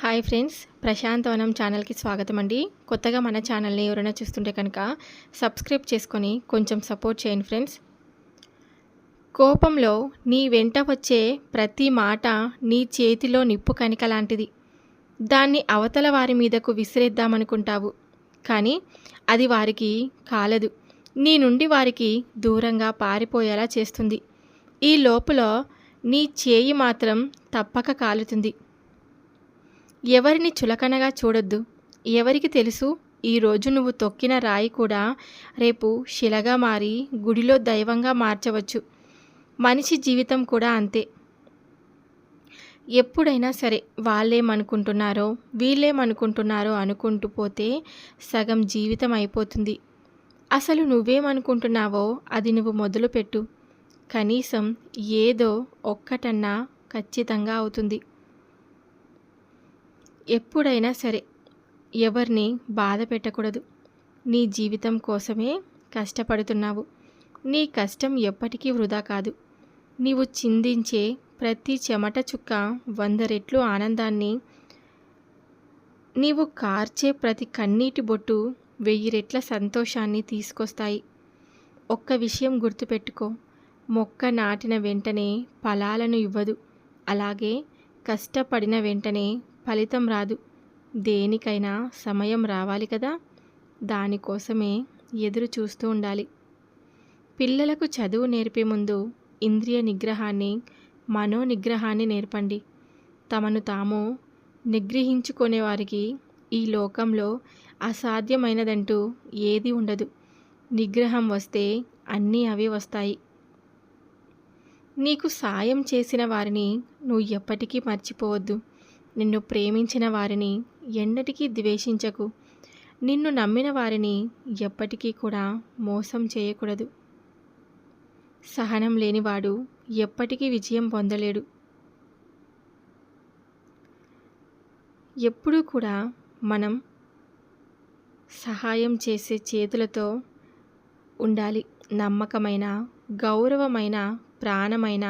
Hi friends, ప్రశాంతవనం ఛానల్కి స్వాగతం అండి. కొత్తగా మన ఛానల్ని ఎవరైనా చూస్తుంటే కనుక సబ్స్క్రైబ్ చేసుకొని కొంచెం సపోర్ట్ చేయండి ఫ్రెండ్స్. కోపంలో నీ వెంట వచ్చే ప్రతి మాట నీ చేతిలో నిప్పు కణిక లాంటిది. దాన్ని అవతల వారి మీదకు విసిరేద్దామనుకుంటావు, కానీ అది వారికి కాలదు. నీ నుండి వారికి దూరంగా పారిపోయేలా చేస్తుంది. ఈ లోపల నీ చేయి మాత్రం తప్పక కాలుతుంది. ఎవరిని చులకనగా చూడొద్దు. ఎవరికి తెలుసు, ఈరోజు నువ్వు తొక్కిన రాయి కూడా రేపు శిలగా మారి గుడిలో దైవంగా మార్చవచ్చు. మనిషి జీవితం కూడా అంతే. ఎప్పుడైనా సరే వాళ్ళేమనుకుంటున్నారో వీళ్ళేమనుకుంటున్నారో అనుకుంటూ పోతే సగం జీవితం అయిపోతుంది. అసలు నువ్వేమనుకుంటున్నావో అది నువ్వు మొదలుపెట్టు. కనీసం ఏదో ఒక్కటన్నా ఖచ్చితంగా అవుతుంది. ఎప్పుడైనా సరే ఎవరిని బాధ పెట్టకూడదు. నీ జీవితం కోసమే కష్టపడుతున్నావు. నీ కష్టం ఎప్పటికీ వృధా కాదు. నీవు చిందించే ప్రతి చెమట చుక్క 100 రెట్లు ఆనందాన్ని, నీవు కార్చే ప్రతి కన్నీటి బొట్టు 1000 రెట్ల సంతోషాన్ని తీసుకొస్తాయి. ఒక్క విషయం గుర్తుపెట్టుకో, మొక్క నాటిన వెంటనే ఫలాలను ఇవ్వదు. అలాగే కష్టపడిన వెంటనే ఫలితం రాదు. దేనికైనా సమయం రావాలి కదా, దానికోసమే ఎదురు చూస్తూ ఉండాలి. పిల్లలకు చదువు నేర్పే ముందు ఇంద్రియ నిగ్రహాన్ని, మనో నిగ్రహాన్ని నేర్పండి. తమను తాము నిగ్రహించుకునే వారికి ఈ లోకంలో అసాధ్యమైనదంటూ ఏది ఉండదు. నిగ్రహం వస్తే అన్నీ అవే వస్తాయి. నీకు సాయం చేసిన వారిని నువ్వు ఎప్పటికీ మర్చిపోవద్దు. నిన్ను ప్రేమించిన వారిని ఎన్నటికీ ద్వేషించకు. నిన్ను నమ్మిన వారిని ఎప్పటికీ కూడా మోసం చేయకూడదు. సహనం లేనివాడు ఎప్పటికీ విజయం పొందలేడు. ఎప్పుడూ కూడా మనం సహాయం చేసే చేతులతో ఉండాలి. నమ్మకమైన, గౌరవమైన, ప్రాణమైన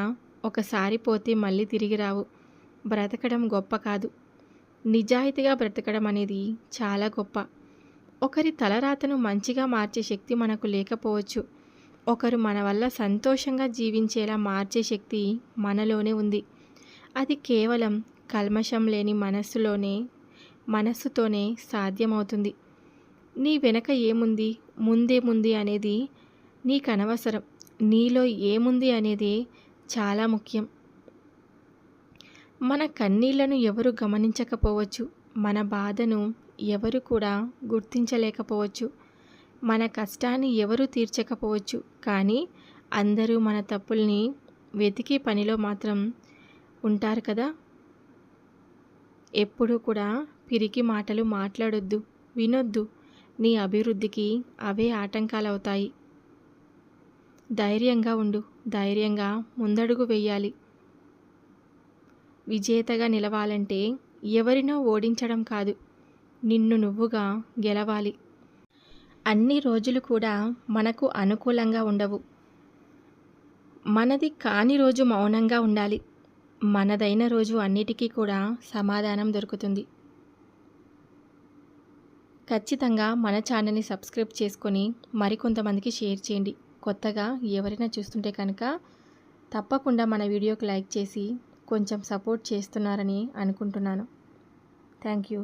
ఒకసారి పోతే మళ్ళీ తిరిగి రావు. బ్రతకడం గొప్ప కాదు, నిజాయితీగా బ్రతకడం అనేది చాలా గొప్ప. ఒకరి తలరాతను మంచిగా మార్చే శక్తి మనకు లేకపోవచ్చు. ఒకరు మన వల్ల సంతోషంగా జీవించేలా మార్చే శక్తి మనలోనే ఉంది. అది కేవలం కల్మషం లేని మనస్సుతోనే సాధ్యమవుతుంది. నీ వెనక ఏముంది, ముందేముంది అనేది నీకు అనవసరం. నీలో ఏముంది అనేది చాలా ముఖ్యం. మన కన్నీళ్లను ఎవరు గమనించకపోవచ్చు. మన బాధను ఎవరు కూడా గుర్తించలేకపోవచ్చు. మన కష్టాన్ని ఎవరు తీర్చకపోవచ్చు. కానీ అందరూ మన తప్పుల్ని వెతికే పనిలో మాత్రం ఉంటారు కదా. ఎప్పుడూ కూడా పిరికి మాటలు మాట్లాడొద్దు, వినొద్దు. నీ అభివృద్ధికి అవే ఆటంకాలవుతాయి. ధైర్యంగా ఉండు. ధైర్యంగా ముందడుగు వెయ్యాలి. విజేతగా నిలవాలంటే ఎవరినో ఓడించడం కాదు, నిన్ను నువ్వుగా గెలవాలి. అన్ని రోజులు కూడా మనకు అనుకూలంగా ఉండవు. మనది కాని రోజు మౌనంగా ఉండాలి. మనదైన రోజు అన్నిటికీ కూడా సమాధానం దొరుకుతుంది. ఖచ్చితంగా మన ఛానల్ని సబ్స్క్రైబ్ చేసుకొని మరికొంతమందికి షేర్ చేయండి. కొత్తగా ఎవరైనా చూస్తుంటే కనుక తప్పకుండా మన వీడియోకి లైక్ చేసి కొంచెం సపోర్ట్ చేస్తున్నారని అనుకుంటున్నాను. Thank you.